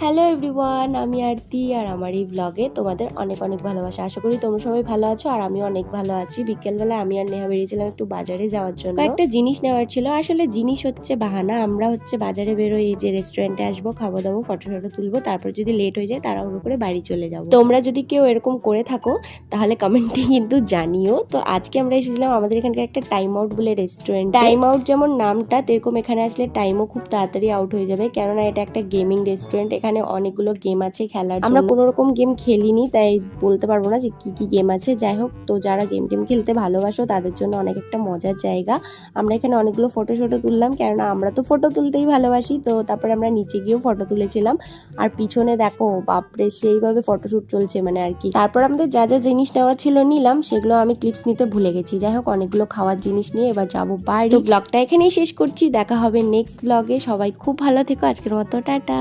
Hello everyone, আমি আরতি আর আমার এই ব্লগে তোমাদের অনেক অনেক ভালোবাসা। আশা করি তোমরা সবাই ভালো আছো আর আমিও অনেক ভালো আছি। বিকেলবেলা আমি আর নেহা বেরিয়েছিলাম একটু বাজারে যাওয়ার জন্য। একটা জিনিস নেওয়ার ছিল। আসলে জিনিস হচ্ছে বাহানা। আমরা বাজারে বেরোই, এই যে রেস্টুরেন্টে আসবো, খাবো দাবো, ফটো ফটো তুলবো, তারপর যদি লেট হয়ে যায় তাড়াহুড়ো করে বাড়ি চলে যাবো। তোমরা যদি কেউ এরকম করে থাকো তাহলে কমেন্টে কিন্তু জানিও। তো আজকে আমরা এসেছিলাম আমাদের এখানকার একটা টাইম আউট বলে রেস্টুরেন্ট। টাইম আউট যেমন নামটা, তেরকম এখানে আসলে টাইমও খুব তাড়াতাড়ি আউট হয়ে যাবে, কেননা এটা একটা গেমিং রেস্টুরেন্ট। এখানে অনেকগুলো গেম আছে খেলার। আমরা কোনো রকম গেম খেলিনি, তাই বলতে পারবো না যে কি কি গেম আছে। যাই হোক, তো যারা গেম টেম খেলতে ভালোবাসো তাদের জন্য অনেক একটা মজার জায়গা। আমরা এখানে অনেকগুলো ফটো তুললাম, কেননা আমরা তো ফটো তুলতেই ভালোবাসি। তো তারপরে আমরা নিচে গিয়েও ফটো তুলেছিলাম। আর পিছনে দেখো বাপরে, সেইভাবে ফটোশুট চলছে মানে আর কি। তারপর আমাদের যা যা জিনিস নেওয়া ছিল নিলাম, সেগুলো আমি ক্লিপস নিতে ভুলে গেছি। যাই হোক, অনেকগুলো খাওয়ার জিনিস নিয়ে এবার যাবো বাড়ি। তো ব্লগটা এখানেই শেষ করছি, দেখা হবে নেক্সট ব্লগে। সবাই খুব ভালো থেকো, আজকের মতো টাটা।